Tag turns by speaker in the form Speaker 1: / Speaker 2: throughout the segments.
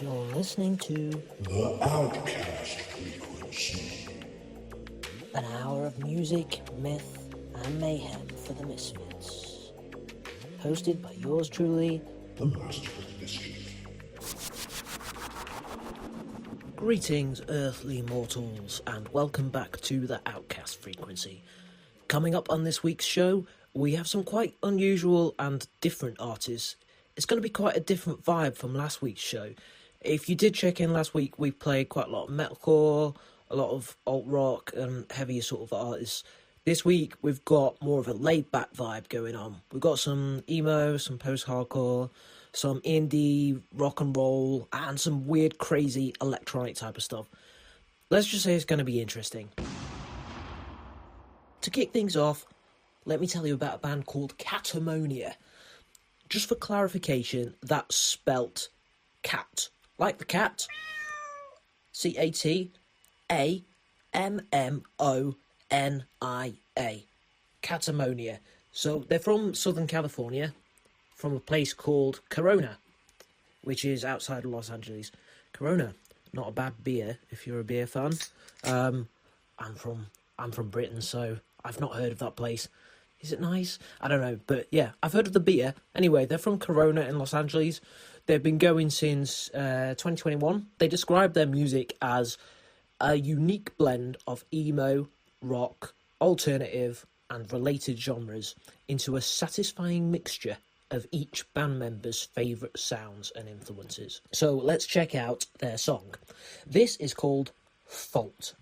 Speaker 1: You're listening to
Speaker 2: The Outcast Frequency.
Speaker 1: an hour of music, myth, and mayhem for the misfits. Hosted by yours truly,
Speaker 2: The Master of Mischief.
Speaker 1: Greetings, earthly mortals, and welcome back to the Outcast Frequency. Coming up on this week's show, we have some quite unusual and different artists. It's going to be quite a different vibe from last week's show. If you did check in last week, we played quite a lot of metalcore, a lot of alt rock and heavier sort of artists. This week, we've got more of a laid-back vibe going on. We've got some emo, some post-hardcore, some indie, rock and roll, and some weird, crazy electronic type of stuff. Let's just say it's going to be interesting. To kick things off, let me tell you about a band called Cattamonia. Just for clarification, that's spelt cat. Like the cat. Cattamonia. Cattamonia. So they're from Southern California, from a place called Corona, which is outside of Los Angeles. Corona, not a bad beer if you're a beer fan. I'm from Britain, so I've not heard of that place. Is it nice? I don't know, but yeah, I've heard of the beer. Anyway, they're from Corona in Los Angeles. They've been going since 2021. They describe their music as a unique blend of emo, rock, alternative, and related genres into a satisfying mixture of each band member's favourite sounds and influences. So let's check out their song. This is called Fault.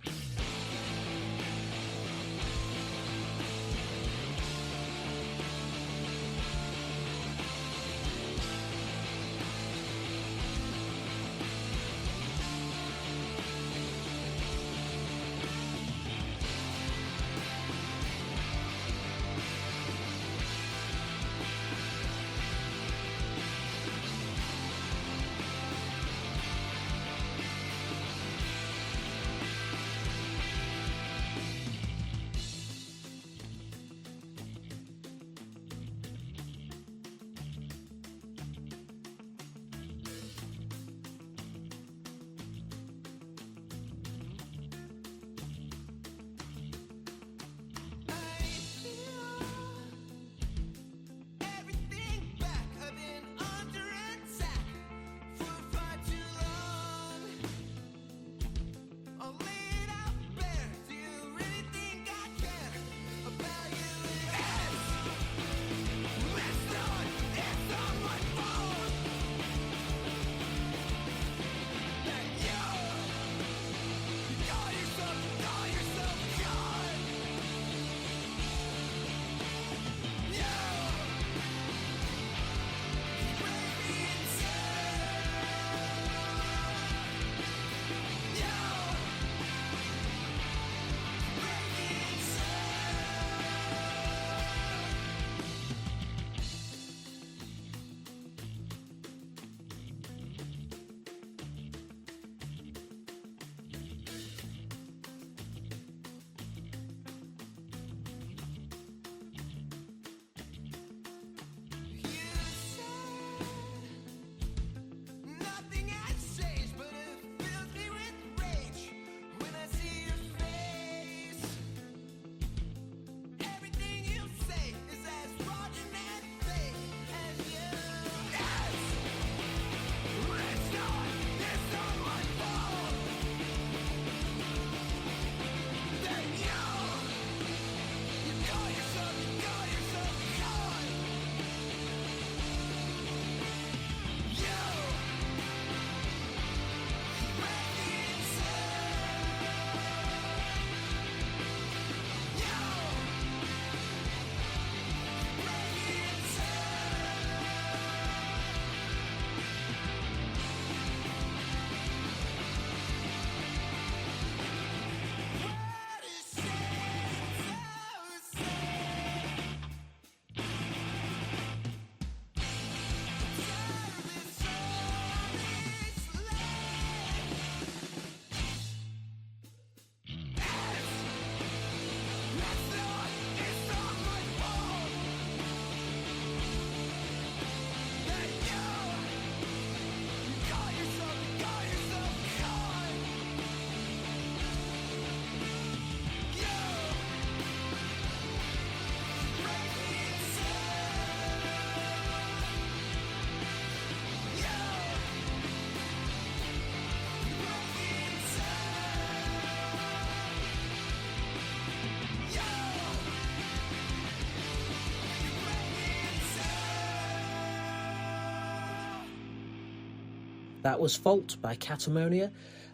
Speaker 1: That was Fault by Cattamonia,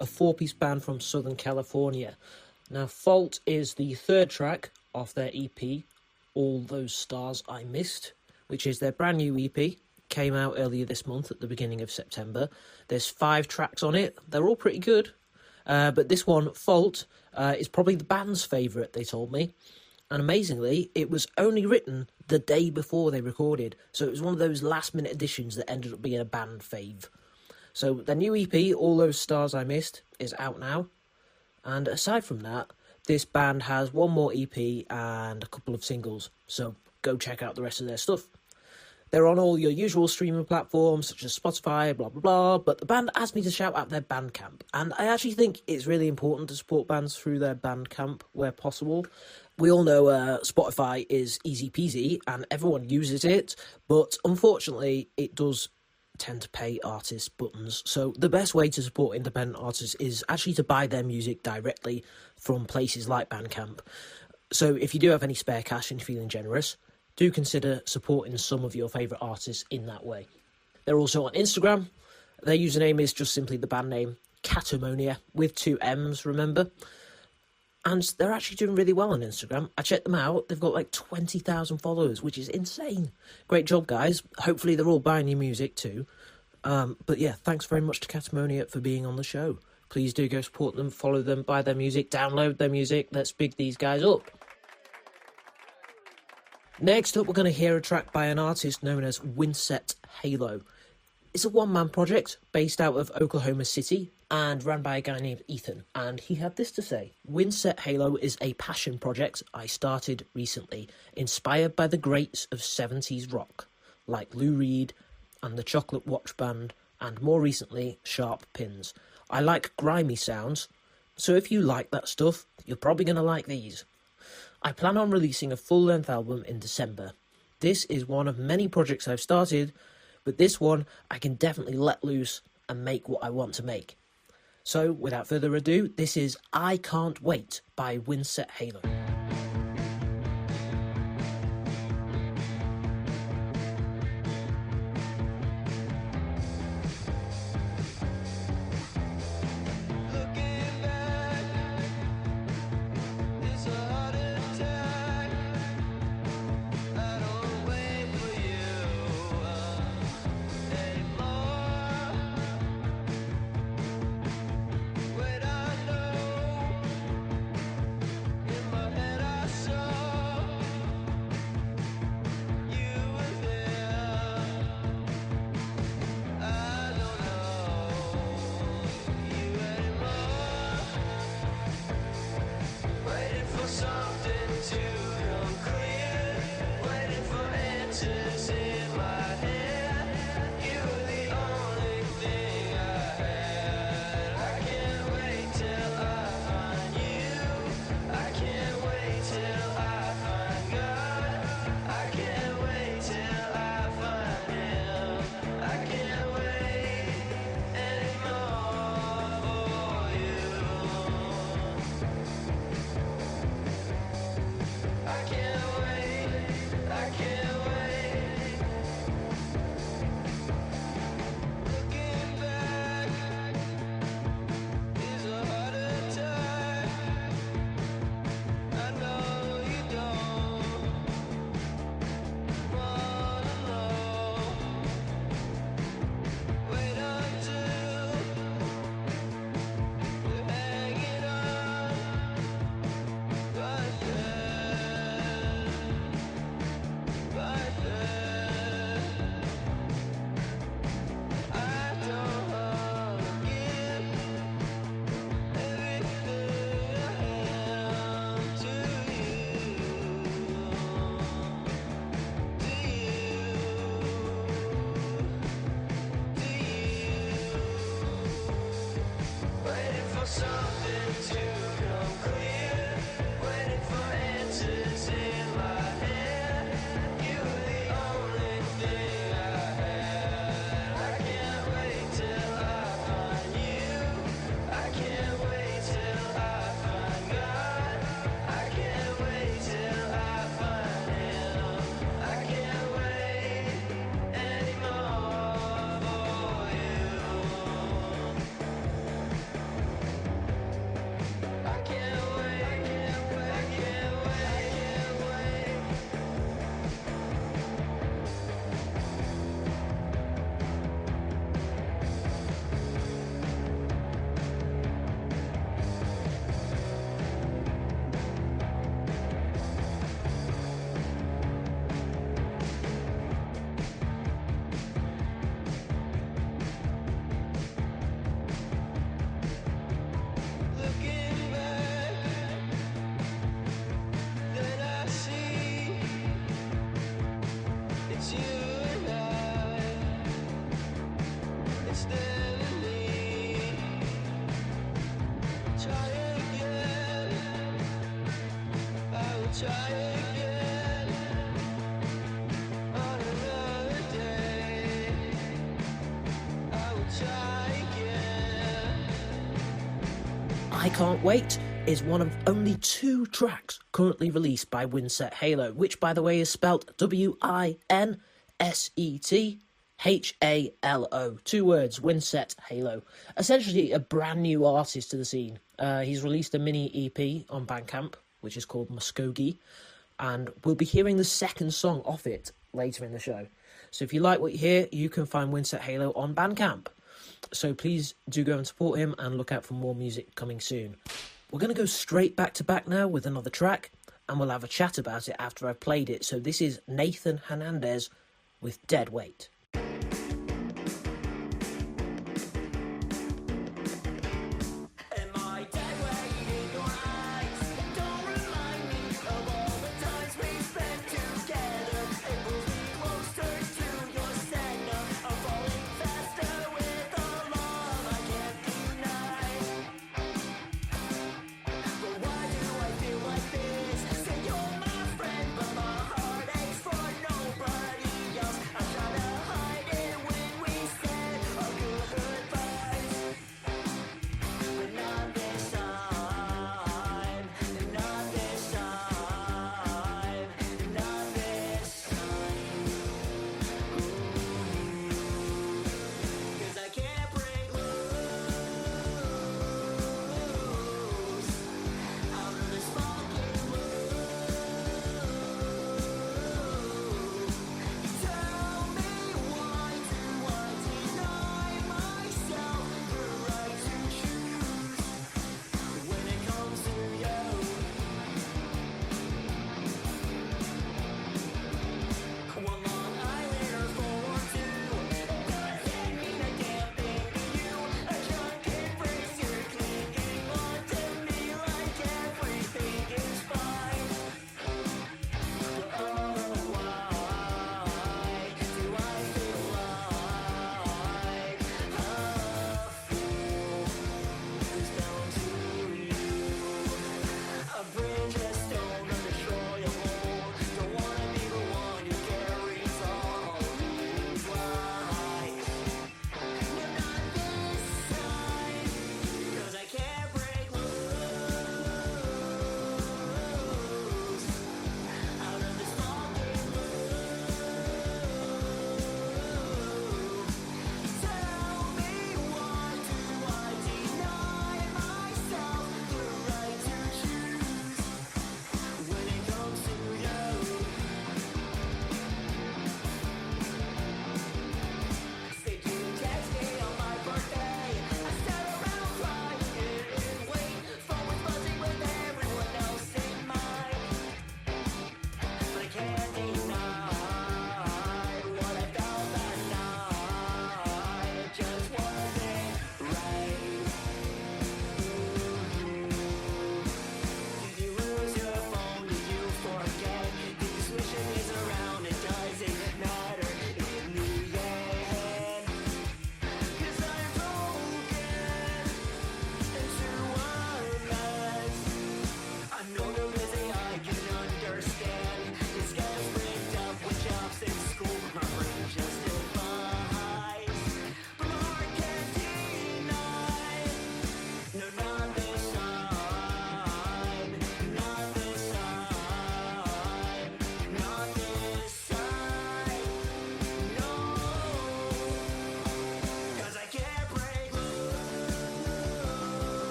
Speaker 1: a 4-piece band from Southern California. Now, Fault is the third track off their EP, All Those Stars I Missed, which is their brand new EP. Came out earlier this month at the beginning of September. There's 5 tracks on it. They're all pretty good. But this one, Fault, is probably the band's favourite, they told me. And amazingly, it was only written the day before they recorded. So it was one of those last-minute additions that ended up being a band fave. So the new EP, All Those Stars I Missed, is out now. And aside from that, this band has one more EP and a couple of singles. So go check out the rest of their stuff. They're on all your usual streaming platforms, such as Spotify, blah, blah, blah, but the band asked me to shout out their Bandcamp, and I actually think it's really important to support bands through their Bandcamp where possible. We all know Spotify is easy peasy, and everyone uses it, but unfortunately, it does tend to pay artists buttons, so the best way to support independent artists is actually to buy their music directly from places like Bandcamp. So if you do have any spare cash and you're feeling generous, do consider supporting some of your favourite artists in that way. They're also on Instagram. Their username is just simply the band name, Cattamonia, with 2 M's, remember? And they're actually doing really well on Instagram. I checked them out. They've got like 20,000 followers, which is insane. Great job, guys. Hopefully they're all buying your music too. But yeah, thanks very much to Cattamonia for being on the show. Please do go support them, follow them, buy their music, download their music. Let's big these guys up. Next up, we're going to hear a track by an artist known as Winset Halo. It's a one-man project based out of Oklahoma City and ran by a guy named Ethan. And he had this to say: Winset Halo is a passion project I started recently, inspired by the greats of 70s rock, like Lou Reed and the Chocolate Watch Band, and more recently, Sharp Pins. I like grimy sounds, so if you like that stuff, you're probably going to like these. I plan on releasing a full-length album in December. This is one of many projects I've started, but this one I can definitely let loose and make what I want to make. So, without further ado, this is I Can't Wait by Winset Halo.
Speaker 3: When I know in my try again on another day. I will try again.
Speaker 1: I Can't Wait is one of only 2 tracks currently released by Winset Halo, which, by the way, is spelt Winset Halo. 2 words, Winset Halo. Essentially a brand new artist to the scene. He's released a mini EP on Bandcamp, which is called Muskogee, and we'll be hearing the second song off it later in the show. So if you like what you hear, you can find Winset Halo on Bandcamp. So please do go and support him and look out for more music coming soon. We're going to go straight back to back now with another track, and we'll have a chat about it after I've played it. So this is Nathan Hernandez with Dead Weight.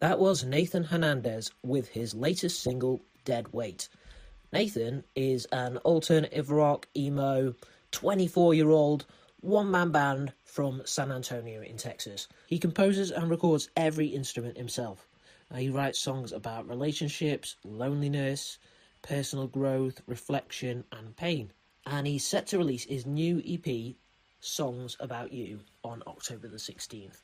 Speaker 1: That was Nathan Hernandez with his latest single, Dead Weight. Nathan is an alternative rock, emo, 24-year-old, one-man band from San Antonio in Texas. He composes and records every instrument himself. He writes songs about relationships, loneliness, personal growth, reflection, and pain. And he's set to release his new EP, Songs About You, on October the 16th,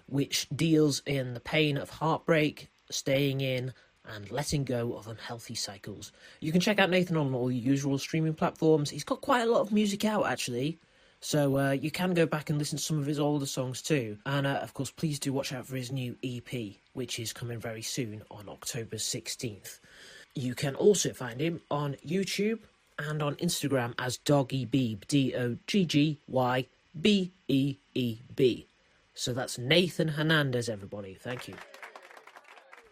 Speaker 1: which deals in the pain of heartbreak, staying in, and letting go of unhealthy cycles. You can check out Nathan on all the usual streaming platforms. He's got quite a lot of music out, actually. So you can go back and listen to some of his older songs too. And of course, please do watch out for his new EP, which is coming very soon on October 16th. You can also find him on YouTube and on Instagram as Doggybeeb, Doggyybeeb. So that's Nathan Hernandez, everybody. Thank you.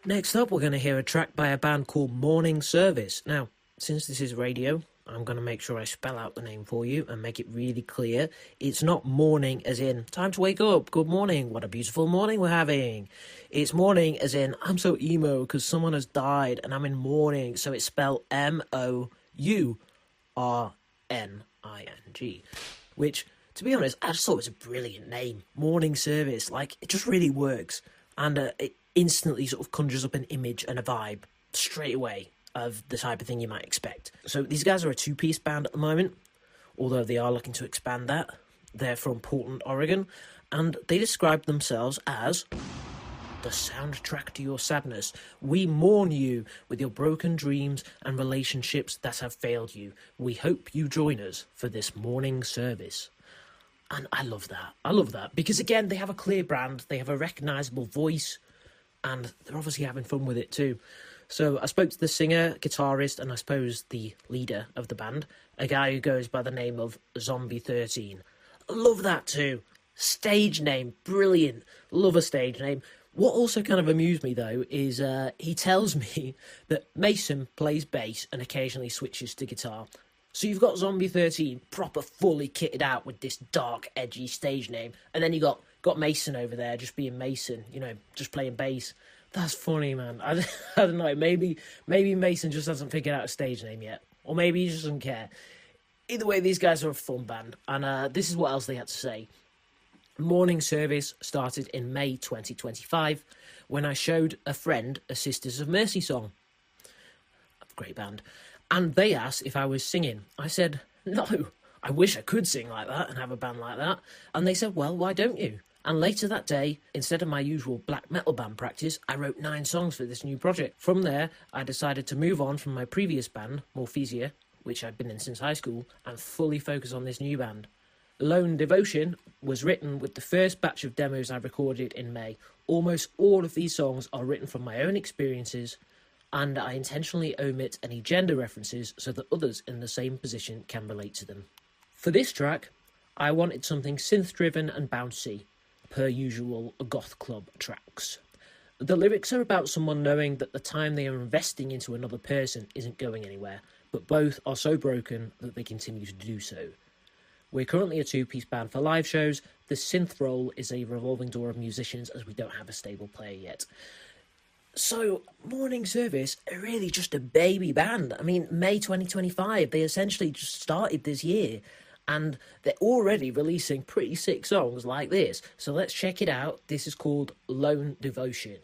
Speaker 1: Next up, we're going to hear a track by a band called Mourning Service. Now, since this is radio, I'm going to make sure I spell out the name for you and make it really clear. It's not morning as in, time to wake up, good morning, what a beautiful morning we're having. It's morning as in, I'm so emo because someone has died and I'm in mourning. So it's spelled Mourning, which, to be honest, I just thought it was a brilliant name. Mourning Service, like, it just really works. And it instantly sort of conjures up an image and a vibe straight away of the type of thing you might expect. So these guys are a two-piece band at the moment, although they are looking to expand that. They're from Portland, Oregon, and they describe themselves as the soundtrack to your sadness. We mourn you with your broken dreams and relationships that have failed you. We hope you join us for this morning service. And I love that. I love that because, again, they have a clear brand, they have a recognisable voice, and they're obviously having fun with it too. So I spoke to the singer, guitarist, and I suppose the leader of the band, a guy who goes by the name of Zombie 13. Love that too. Stage name, brilliant. Love a stage name. What also kind of amused me, though, is he tells me that Mason plays bass and occasionally switches to guitar. So you've got Zombie 13 proper fully kitted out with this dark, edgy stage name, and then you got Mason over there just being Mason, you know, just playing bass. That's funny, man. I don't know. Maybe Mason just hasn't figured out a stage name yet. Or maybe he just doesn't care. Either way, these guys are a fun band. And this is what else they had to say. Mourning Service started in May 2025 when I showed a friend a Sisters of Mercy song. Great band. And they asked if I was singing. I said, no, I wish I could sing like that and have a band like that. And they said, well, why don't you? And later that day, instead of my usual black metal band practice, I wrote 9 songs for this new project. From there, I decided to move on from my previous band, Morphesia, which I'd been in since high school, and fully focus on this new band. Lone Devotion was written with the first batch of demos I recorded in May. Almost all of these songs are written from my own experiences, and I intentionally omit any gender references so that others in the same position can relate to them. For this track, I wanted something synth-driven and bouncy, per usual goth club tracks. The lyrics are about someone knowing that the time they are investing into another person isn't going anywhere, but both are so broken that they continue to do so. We're currently a 2-piece band for live shows. The synth role is a revolving door of musicians as we don't have a stable player yet. So, Mourning Service are really just a baby band. I mean, May 2025, they essentially just started this year. And they're already releasing pretty sick songs like this. So let's check it out. This is called Lone Devotion.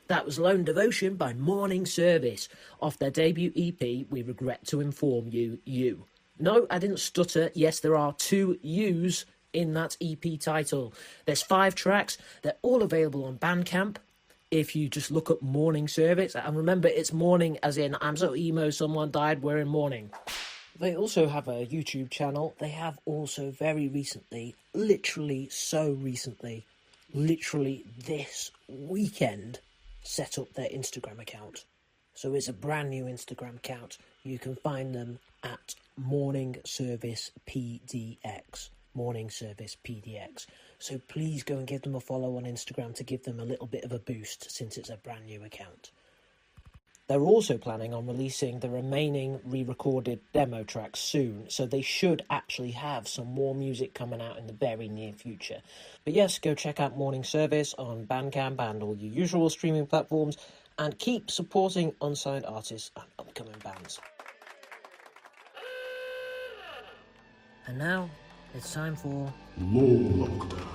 Speaker 1: That was Lone Devotion by Mourning Service, off their debut EP, We Regret to Inform You. No, I didn't stutter. Yes, there are 2 U's in that EP title. There's 5 tracks. They're all available on Bandcamp. If you just look up Mourning Service, and remember, it's mourning as in, I'm so emo, someone died, we're in mourning. They also have a YouTube channel. They have also very recently, literally this weekend, set up their Instagram account. So it's a brand new Instagram account. You can find them at Mourning Service PDX. Mourning Service PDX. So please go and give them a follow on Instagram to give them a little bit of a boost, since it's a brand new account. They're also planning on releasing the remaining re-recorded demo tracks soon, so they should actually have some more music coming out in the very near future. But yes, go check out Mourning Service on Bandcamp and all your usual streaming platforms, and keep supporting unsigned artists and upcoming bands. And now, it's time for
Speaker 2: Lore Lockdown.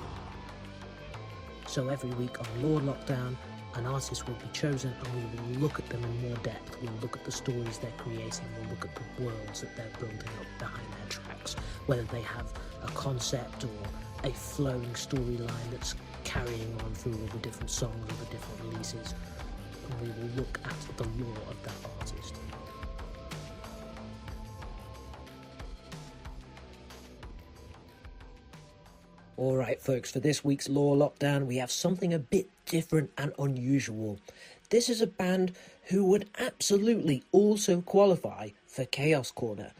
Speaker 1: So every week on Lore Lockdown, an artist will be chosen and we will look at them in more depth. We'll look at the stories they're creating, we'll look at the worlds that they're building up behind their tracks, whether they have a concept or a flowing storyline that's carrying on through all the different songs or the different releases. And we will look at the lore of that artist. Alright folks, for this week's Lore Lockdown, we have something a bit different and unusual. This is a band who would absolutely also qualify for Chaos Corner.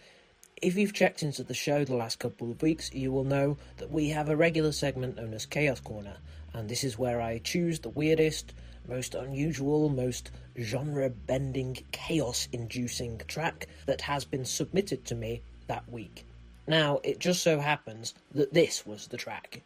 Speaker 1: If you've checked into the show the last couple of weeks, you will know that we have a regular segment known as Chaos Corner, and this is where I choose the weirdest, most unusual, most genre-bending, chaos-inducing track that has been submitted to me that week. Now, it just so happens that this was the track.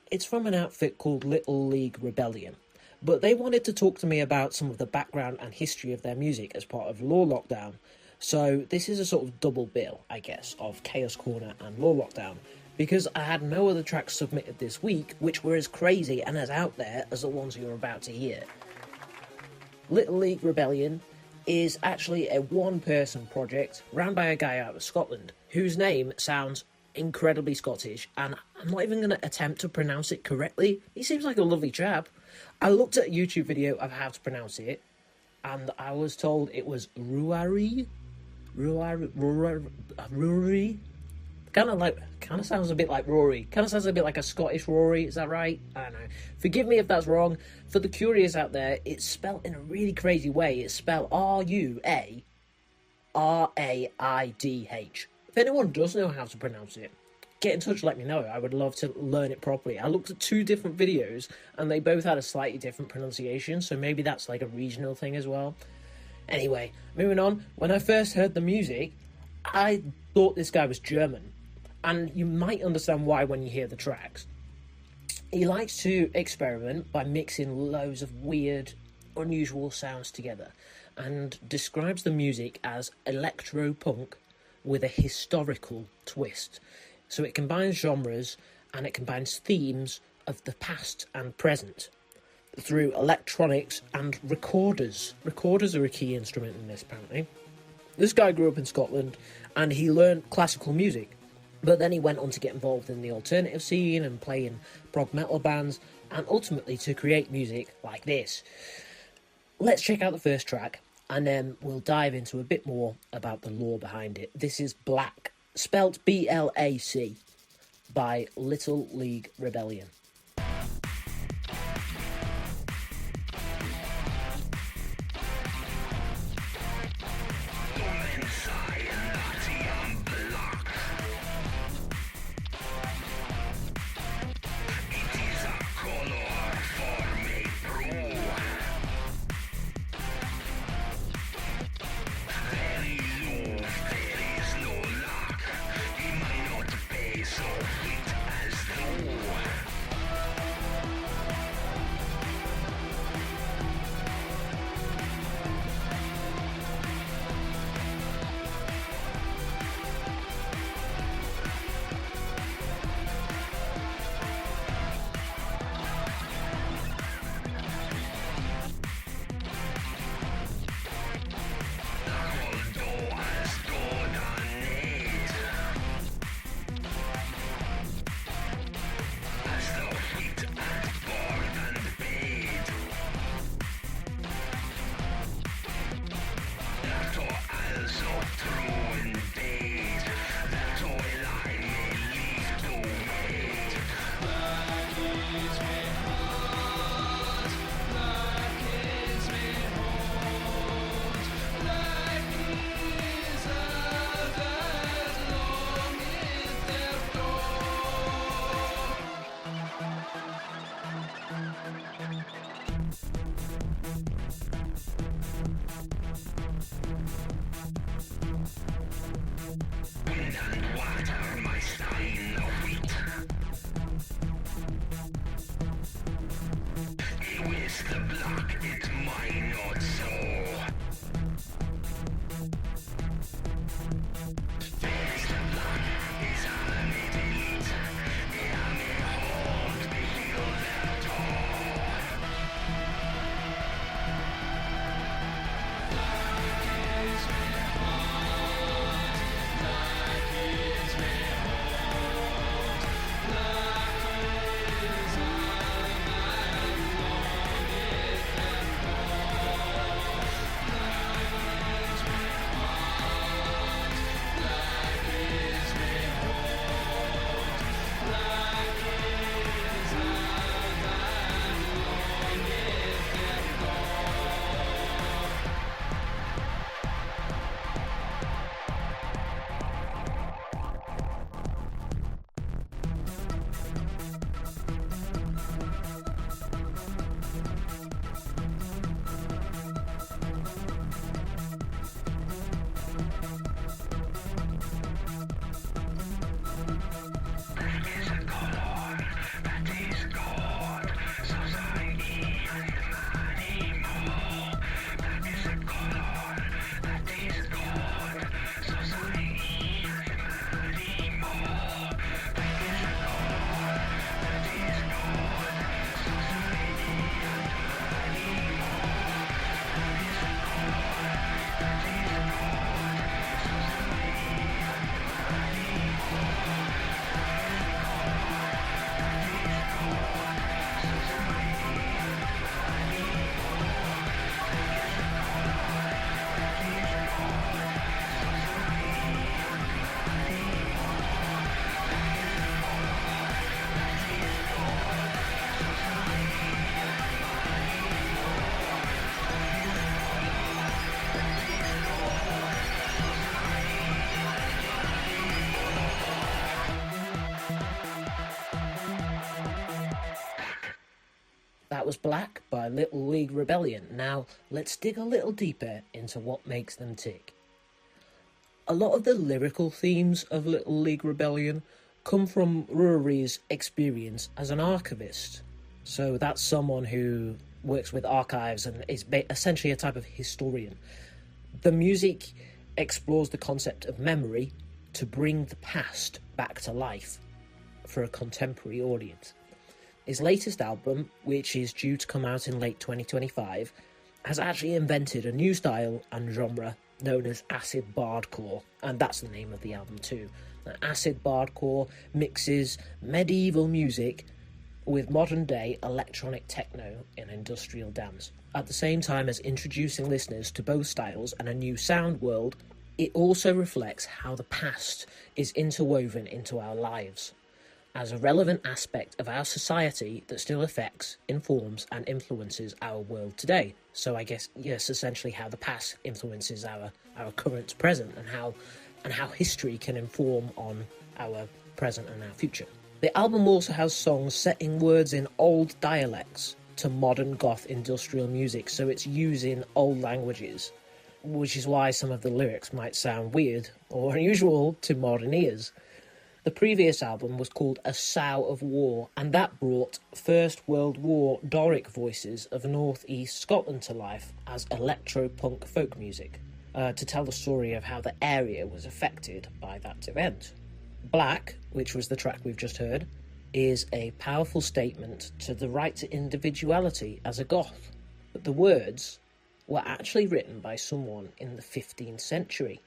Speaker 1: It's from an outfit called Little League Rebellion, but they wanted to talk to me about some of the background and history of their music as part of Lore Lockdown. So this is a sort of double bill, I guess, of Chaos Corner and Lore Lockdown, because I had no other tracks submitted this week which were as crazy and as out there as the ones you're about to hear. Little League Rebellion is actually a one-person project run by a guy out of Scotland, whose name sounds incredibly Scottish, and I'm not even going to attempt to pronounce it correctly. He seems like a lovely chap. I looked at a YouTube video of how to pronounce it, and I was told it was Ruari. Kind of sounds a bit like Rory. Kind of sounds a bit like a Scottish Rory. Is that right? I don't know. Forgive me if that's wrong. For the curious out there, it's spelled in a really crazy way. It's spelled R-U-A-R-A-I-D-H. If anyone does know how to pronounce it, get in touch, let me know. I would love to learn it properly. I looked at 2 different videos, and they both had a slightly different pronunciation, so maybe that's like a regional thing as well. Anyway, moving on. When I first heard the music, I thought this guy was German. And you might understand why when you hear the tracks. He likes to experiment by mixing loads of weird, unusual sounds together, and describes the music as electro-punk with a historical twist. So it combines genres and it combines themes of the past and present. through electronics and recorders. Recorders are a key instrument in this, apparently. This guy grew up in Scotland, and he learned classical music. But then he went on to get involved in the alternative scene and play in prog metal bands, and ultimately to create music like this. Let's check out the first track, and then we'll dive into a bit more about the lore behind it. This is Black, spelt B-L-A-C, by Little League Rebellion. That was Black by Little League Rebellion. Now, let's dig a little deeper into what makes them tick. A lot of the lyrical themes of Little League Rebellion come from Rory's experience as an archivist. So that's someone who works with archives and is essentially a type of historian. The music explores the concept of memory to bring the past back to life for a contemporary audience. His latest album, which is due to come out in late 2025, has actually invented a new style and genre known as acid bardcore, and that's the name of the album too. Acid bardcore mixes medieval music with modern day electronic techno and industrial dance. At the same time as introducing listeners to both styles and a new sound world, it also reflects how the past is interwoven into our lives as a relevant aspect of our society that still affects, informs and influences our world today. So I guess, yes, essentially how the past influences our current present, and how history can inform on our present and our future. The album also has songs setting words in old dialects to modern goth industrial music, so it's using old languages, which is why some of the lyrics might sound weird or unusual to modern ears. The previous album was called A Sow of War, and that brought First World War Doric voices of North East Scotland to life as electro-punk folk music, to tell the story of how the area was affected by that event. Black, which was the track we've just heard, is a powerful statement to the right to individuality as a goth, but the words were actually written by someone in the 15th century.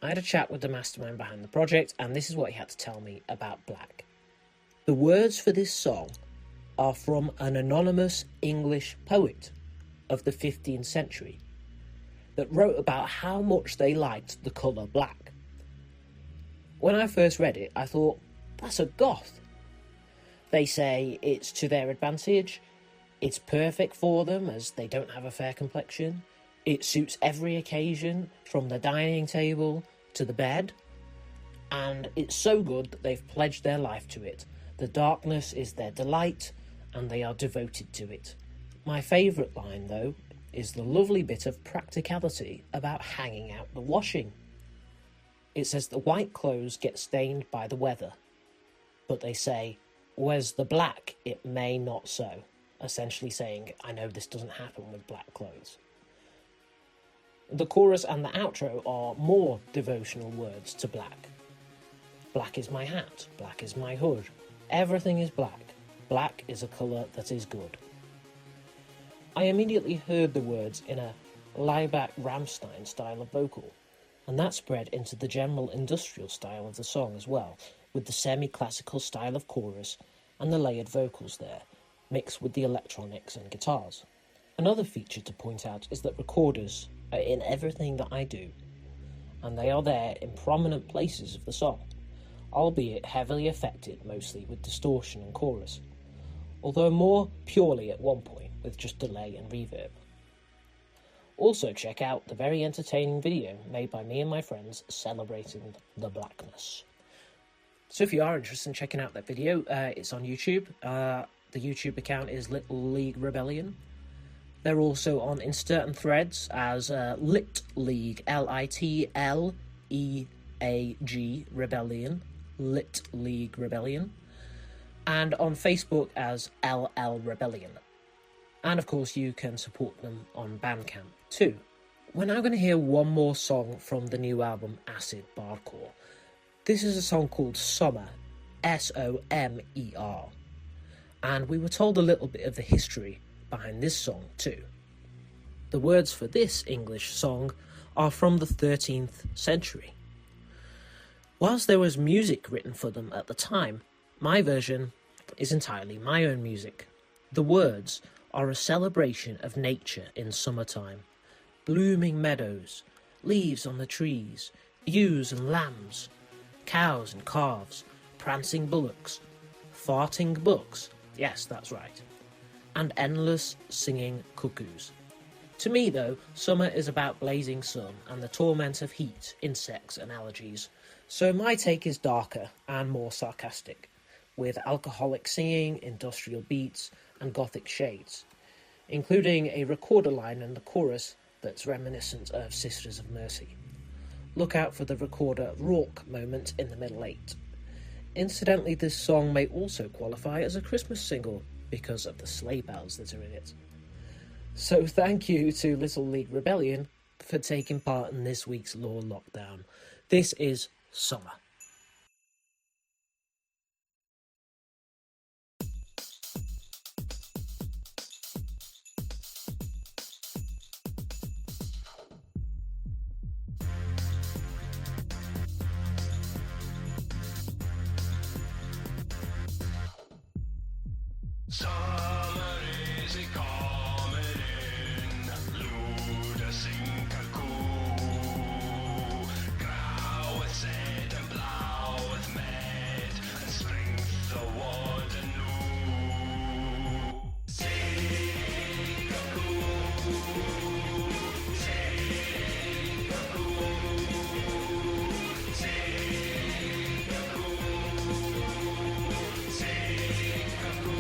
Speaker 1: I had a chat with the mastermind behind the project, and this is what he had to tell me about Black. The words for this song are from an anonymous English poet of the 15th century that wrote about how much they liked the colour black. When I first read it, I thought, that's a goth. They say it's to their advantage, it's perfect for them as they don't have a fair complexion, it suits every occasion, from the dining table to the bed, and it's so good that they've pledged their life to it. The darkness is their delight, and they are devoted to it. My favourite line, though, is the lovely bit of practicality about hanging out the washing. It says the white clothes get stained by the weather, but they say, where's the black, it may not so. Essentially saying, I know this doesn't happen with black clothes. The chorus and the outro are more devotional words to black. Black is my hat, black is my hood, everything is black. Black is a colour that is good. I immediately heard the words in a Laibach Rammstein style of vocal, and that spread into the general industrial style of the song as well, with the semi-classical style of chorus and the layered vocals there, mixed with the electronics and guitars. Another feature to point out is that recorders are in everything that I do, and they are there in prominent places of the song, albeit heavily affected mostly with distortion and chorus, although more purely at one point with just delay and reverb. Also check out the very entertaining video made by me and my friends celebrating the blackness. So if you are interested in checking out that video, it's on YouTube. The YouTube account is Little League Rebellion. They're also on Insta and Threads as Lit League, Litleag Rebellion, Lit League Rebellion, and on Facebook as LL Rebellion. And of course you can support them on Bandcamp too. We're now going to hear one more song from the new album Acid Bardcore. This is a song called Somer, Somer, and we were told a little bit of the history behind this song too. The words for this English song are from the 13th century. Whilst there was music written for them at the time, my version is entirely my own music. The words are a celebration of nature in summertime. Blooming meadows, leaves on the trees, ewes and lambs, cows and calves, prancing bullocks, farting bucks, yes, that's right, and endless singing cuckoos. To me, though, summer is about blazing sun and the torment of heat, insects and allergies, so my take is darker and more sarcastic, with alcoholic singing, industrial beats and gothic shades, including a recorder line in the chorus that's reminiscent of Sisters of Mercy. Look out for the recorder rock moment in the middle 8. Incidentally, this song may also qualify as a Christmas single because of the sleigh bells that are in it. So thank you to Little League Rebellion for taking part in this week's Lore Lockdown. This is Summer.
Speaker 3: Summer is coming in, luda synka cool. Grauet sæd and blauet med, and spring the water new. Synka cool, synka cool, synka cool, synka cool.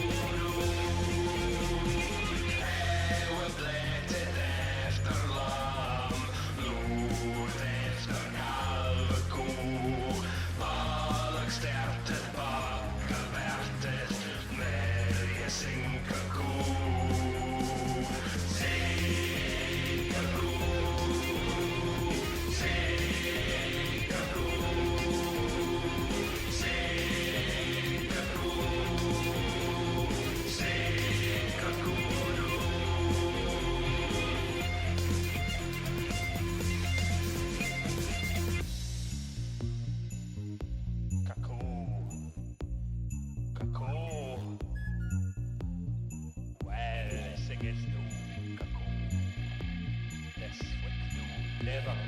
Speaker 3: Never know.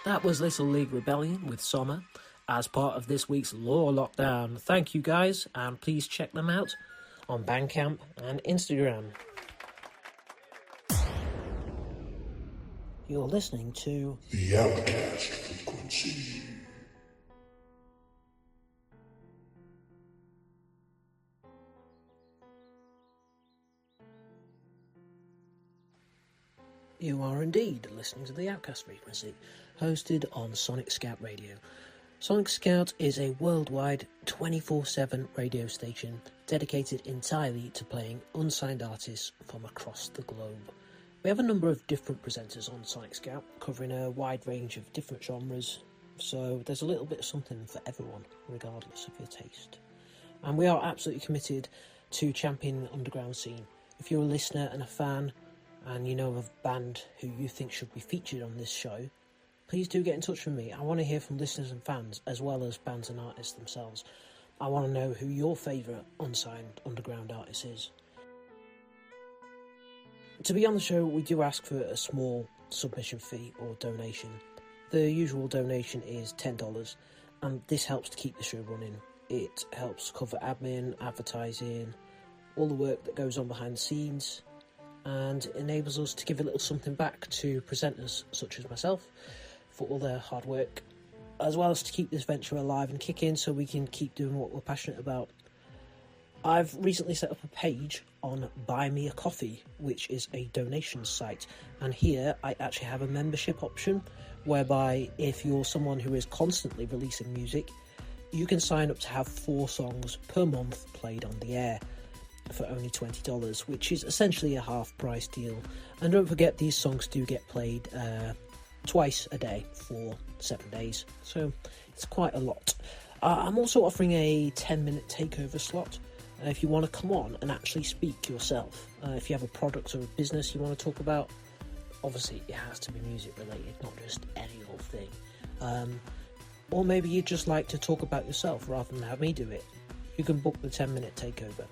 Speaker 1: That was Little League Rebellion with Summer as part of this week's Lore Lockdown. Thank you guys, and please check them out on Bandcamp and Instagram. You're listening to
Speaker 2: The Outcast Frequency.
Speaker 1: You are indeed listening to the Outcast Frequency, hosted on Sonic Scout Radio. Sonic Scout is a worldwide 24/7 radio station dedicated entirely to playing unsigned artists from across the globe. We have a number of different presenters on Sonic Scout, covering a wide range of different genres, so there's a little bit of something for everyone, regardless of your taste. And we are absolutely committed to championing the underground scene. If you're a listener and a fan, and you know of a band who you think should be featured on this show, please do get in touch with me. I want to hear from listeners and fans, as well as bands and artists themselves. I want to know who your favourite unsigned underground artist is. To be on the show, we do ask for a small submission fee or donation. The usual donation is $10, and this helps to keep the show running. It helps cover admin, advertising, all the work that goes on behind the scenes, and enables us to give a little something back to presenters such as myself for all their hard work, as well as to keep this venture alive and kicking so we can keep doing what we're passionate about. I've recently set up a page on Buy Me a Coffee, which is a donation site, and here I actually have a membership option whereby if you're someone who is constantly releasing music, you can sign up to have 4 songs per month played on the air for only $20, which is essentially a half price deal. And don't forget, these songs do get played twice a day for 7 days, so it's quite a lot. I'm also offering a 10-minute takeover slot if you want to come on and actually speak yourself. If you have a product or a business you want to talk about, obviously it has to be music related, not just any old thing. Or maybe you'd just like to talk about yourself rather than have me do it. You can book the 10-minute takeover.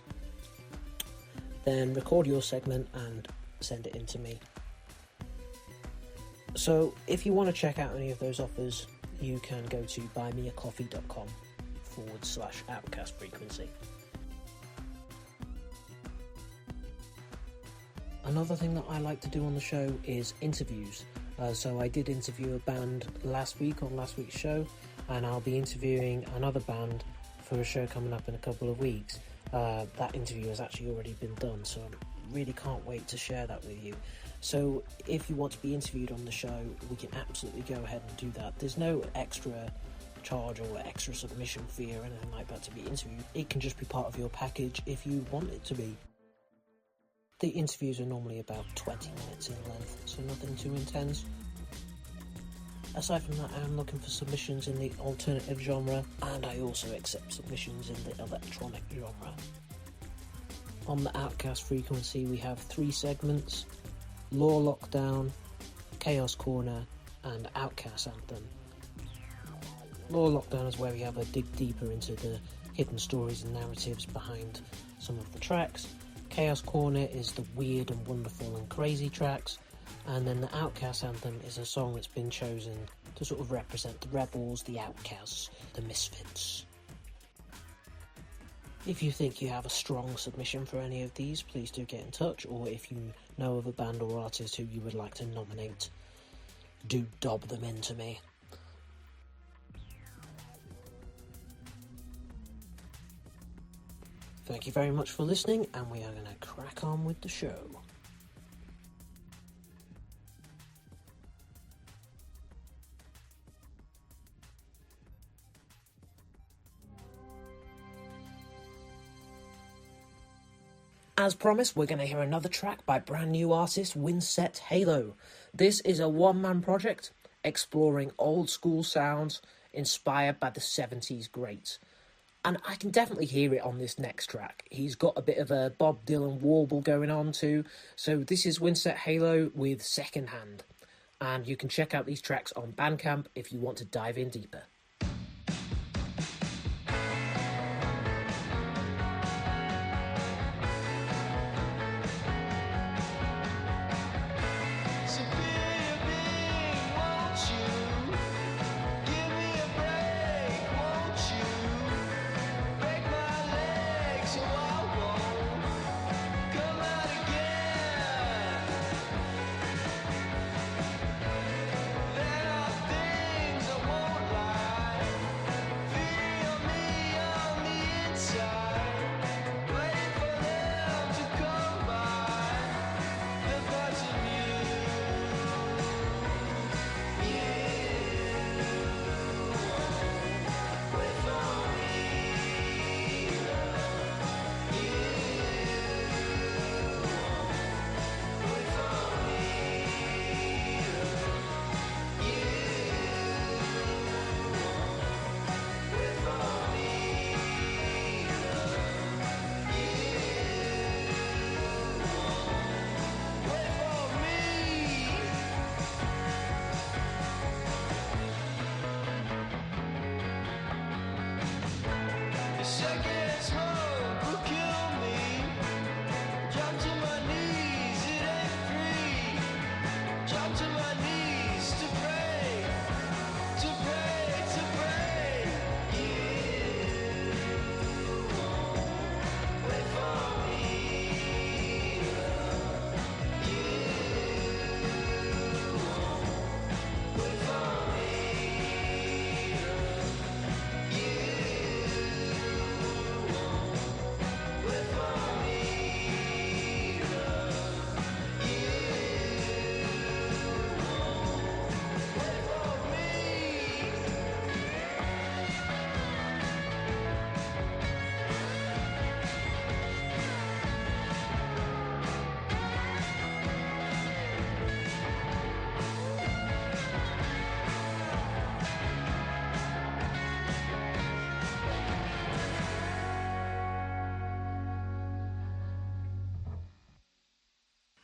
Speaker 1: Then record your segment and send it in to me. So if you want to check out any of those offers, you can go to buymeacoffee.com/Outcast Frequency. Another thing that I like to do on the show is interviews. So I did interview a band last week on last week's show, and I'll be interviewing another band for a show coming up in a couple of weeks. That interview has actually already been done, so I really can't wait to share that with you. So if you want to be interviewed on the show, we can absolutely go ahead and do that. There's no extra charge or extra submission fee or anything like that to be interviewed. It can just be part of your package if you want it to be. The interviews are normally about 20 minutes in length, so nothing too intense. Aside from that, I am looking for submissions in the alternative genre, and I also accept submissions in the electronic genre. On the Outcast Frequency, we have 3 segments: Lore Lockdown, Chaos Corner, and Outcast Anthem. Lore Lockdown is where we have a dig deeper into the hidden stories and narratives behind some of the tracks. Chaos Corner is the weird and wonderful and crazy tracks, and then the Outcast Anthem is a song that's been chosen to sort of represent the rebels, the outcasts, the misfits. If you think you have a strong submission for any of these, please do get in touch, or if you know of a band or artist who you would like to nominate, do dob them into me. Thank you very much for listening, and we are going to crack on with the show. As promised, we're going to hear another track by brand new artist Winset Halo. This is a one-man project exploring old school sounds inspired by the 70s greats. And I can definitely hear it on this next track. He's got a bit of a Bob Dylan warble going on too. So this is Winset Halo with Second Hand. And you can check out these tracks on Bandcamp if you want to dive in deeper.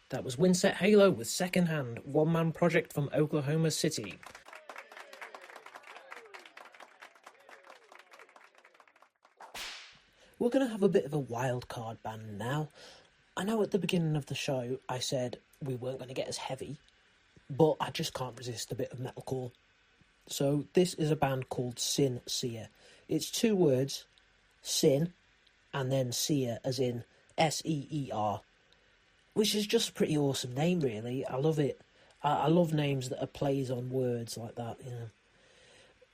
Speaker 1: That was Winset Halo with Second Hand, one-man project from Oklahoma City. We're going to have a bit of a wild card band now. I know at the beginning of the show I said we weren't going to get as heavy, but I just can't resist a bit of metalcore. So this is a band called Seer. It's 2 words, sin, and then Seer, as in Seer. Which is just a pretty awesome name, really. I love it. I love names that are plays on words like that, you know.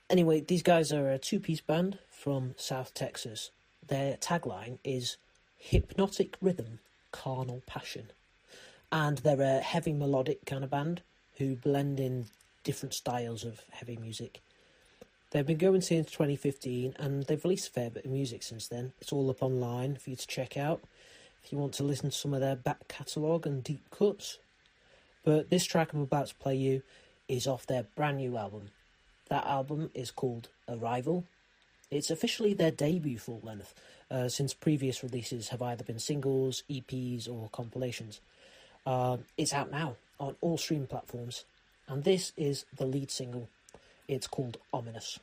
Speaker 1: Anyway, these guys are a two-piece band from South Texas. Their tagline is hypnotic rhythm, carnal passion. And they're a heavy melodic kind of band who blend in different styles of heavy music. They've been going since 2015 and they've released a fair bit of music since then. It's all up online for you to check out if you want to listen to some of their back catalogue and deep cuts. But this track I'm about to play you is off their brand new album. That album is called Arrival. It's officially their debut full length, since previous releases have either been singles, EPs or compilations. It's out now on all streaming platforms, and this is the lead single. It's called Ominous.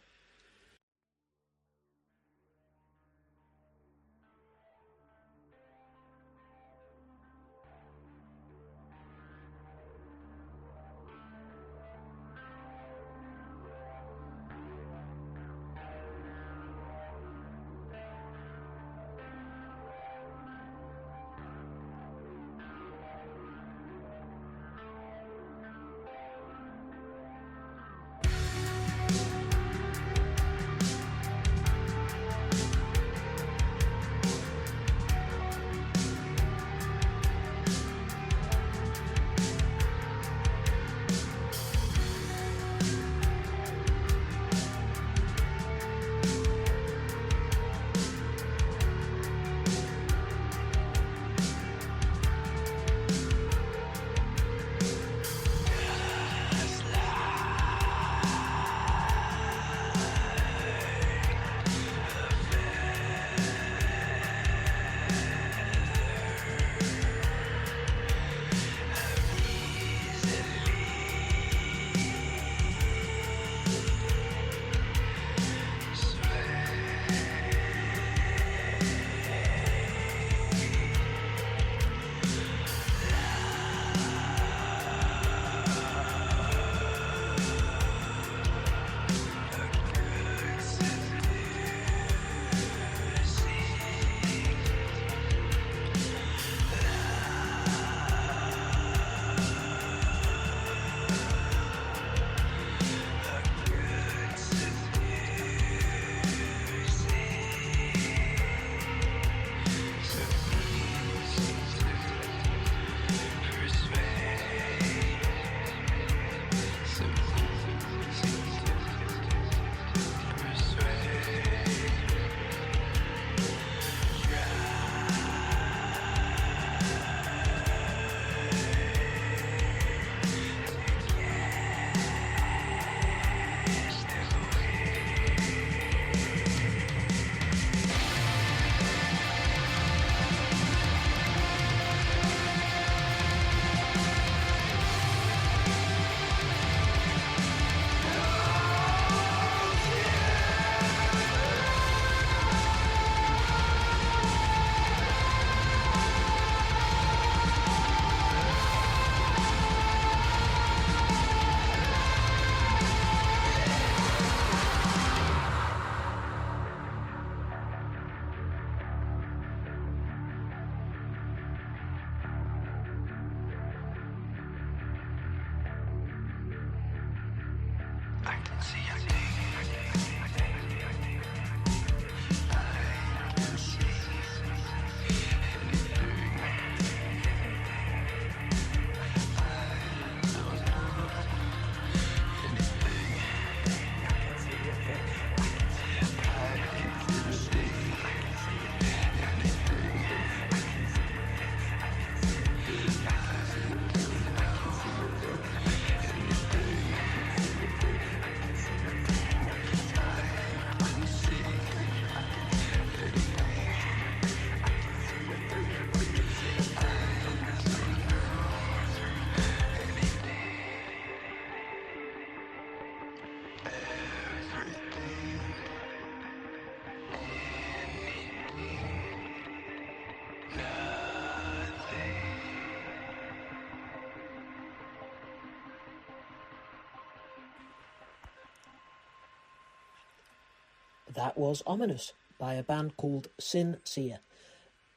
Speaker 1: That was Ominous by a band called Seer.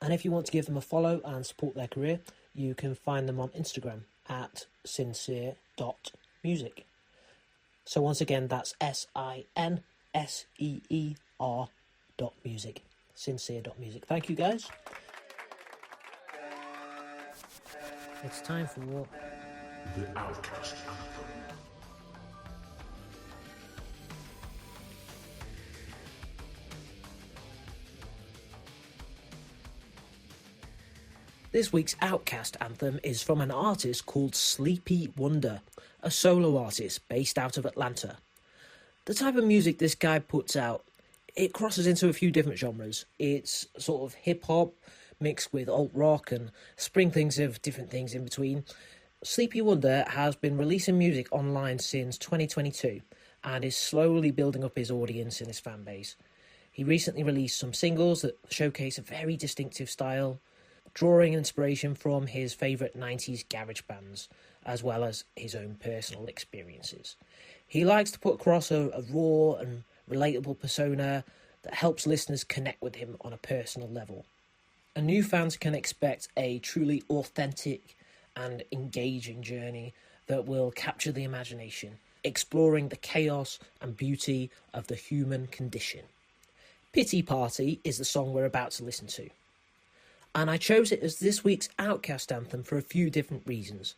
Speaker 1: And if you want to give them a follow and support their career, you can find them on Instagram at sincere.music. So once again, that's SINSEER.music. Sincere.music. Thank you, guys. It's time for
Speaker 2: The Outcast Anthem.
Speaker 1: This week's Outcast anthem is from an artist called Sleepie Wonder, a solo artist based out of Atlanta. The type of music this guy puts out, it crosses into a few different genres. It's sort of hip-hop mixed with alt-rock and sprinklings of different things in between. Sleepie Wonder has been releasing music online since 2022 and is slowly building up his audience and his fan base. He recently released some singles that showcase a very distinctive style, drawing inspiration from his favourite 90s garage bands, as well as his own personal experiences. He likes to put across a raw and relatable persona that helps listeners connect with him on a personal level. And new fans can expect a truly authentic and engaging journey that will capture the imagination, exploring the chaos and beauty of the human condition. Pity Party is the song we're about to listen to. And I chose it as this week's Outcast anthem for a few different reasons.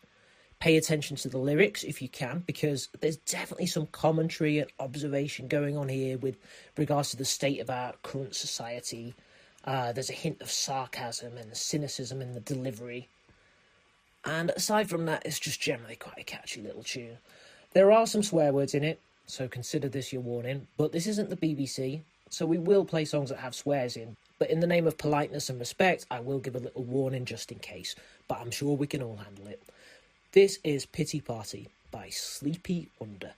Speaker 1: Pay attention to the lyrics if you can, because there's definitely some commentary and observation going on here with regards to the state of our current society. There's a hint of sarcasm and cynicism in the delivery. And aside from that, it's just generally quite a catchy little tune. There are some swear words in it, so consider this your warning, but this isn't the BBC, so we will play songs that have swears in. But in the name of politeness and respect, I will give a little warning just in case. But I'm sure we can all handle it. This is Pity Party by Sleepie Wonder.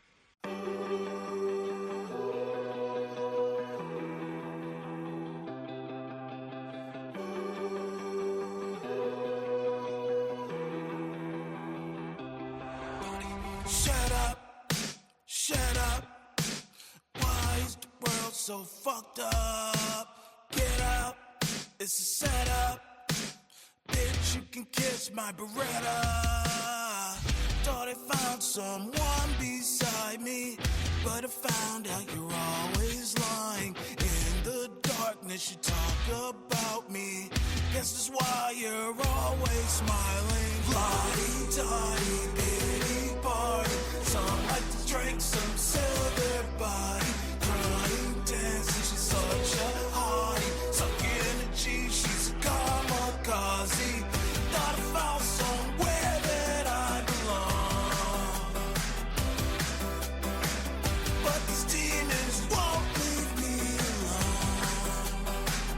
Speaker 4: Shut up. Why is the world so fucked up? Get out, it's a setup. Bitch, you can kiss my Beretta. Thought I found someone beside me, but I found out you're always lying. In the darkness you talk about me. Guess that's why you're always smiling. Lottie-dottie, pity party. Some like to drink, some sell their body. Crying, dancing, she's such a hottie. Sucking a G, she's a kamikaze. Thought I found somewhere that I belong, but these demons won't leave me alone.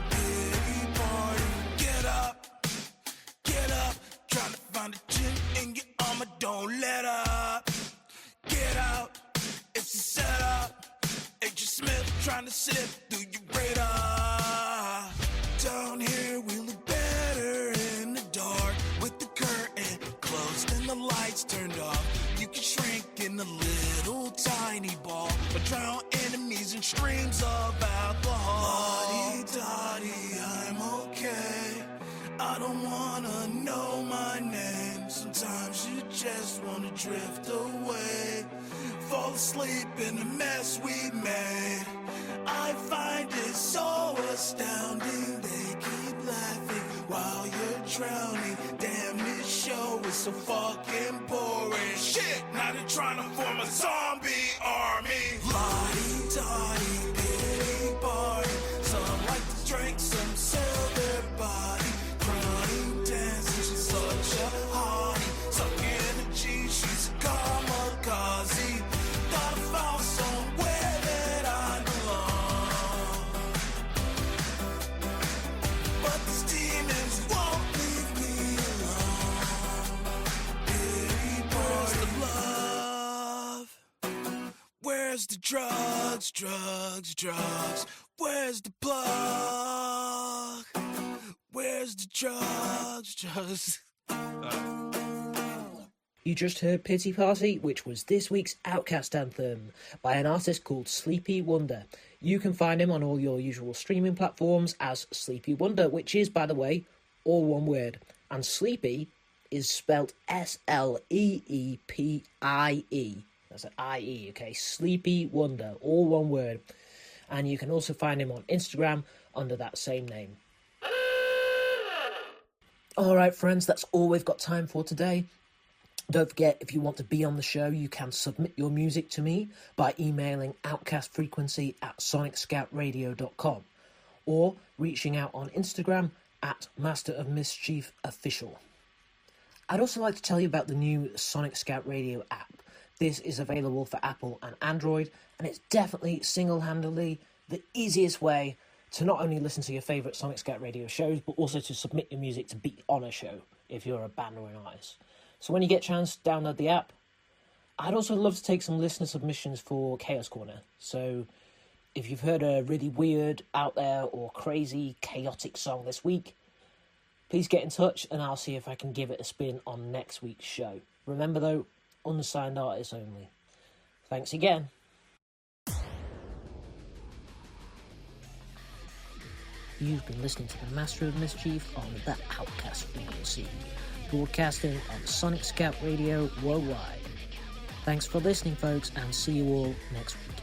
Speaker 4: Pity party, get up. Trying to find a chin in your armor, don't let up. Get out, it's a setup. Agent Smith trying to slip through your radar. Down here we look better in the dark, with the curtain closed and the lights turned off. You can shrink in a little tiny ball, or drown enemies in streams of alcohol. Lottie-dottie, I'm okay. I don't wanna know my name. Sometimes you just wanna drift away, fall asleep in the mess we made. I find it so astounding. They keep laughing while you're drowning. Damn, this show is so fucking boring. Shit, now they're trying to form a zombie army. Lottie-dottie, pity party. Some like to drink, some sell their body. Crying, dancing, she's such a hottie. Sucking a G, she's a kamikaze. Thought I found somewhere that I belong, but these demons won't leave me alone. Pity party. Where's the love? Where's the drugs? Where's the plug? Where's the drugs?
Speaker 1: You just heard Pity Party, which was this week's Outcast anthem by an artist called Sleepie Wonder. You can find him on all your usual streaming platforms as Sleepie Wonder, which is, by the way, all one word. And Sleepy is spelled Sleepie. That's an I-E, okay? Sleepie Wonder, all one word. And you can also find him on Instagram under that same name. Alright friends, that's all we've got time for today. Don't forget, if you want to be on the show, you can submit your music to me by emailing outcastfrequency@sonicscoutradio.com or reaching out on Instagram at Master of Mischief Official. I'd also like to tell you about the new Sonic Scout Radio app. This is available for Apple and Android, and it's definitely single-handedly the easiest way to not only listen to your favourite Sonic Scout Radio shows, but also to submit your music to be on a show if you're a band or an artist. So when you get a chance, download the app. I'd also love to take some listener submissions for Chaos Corner. So if you've heard a really weird, out there, or crazy, chaotic song this week, please get in touch and I'll see if I can give it a spin on next week's show. Remember though, unsigned artists only. Thanks again. You've been listening to the Master of Mischief on the Outcast Frequency, broadcasting on Sonic Scout Radio worldwide. Thanks for listening, folks, and see you all next week.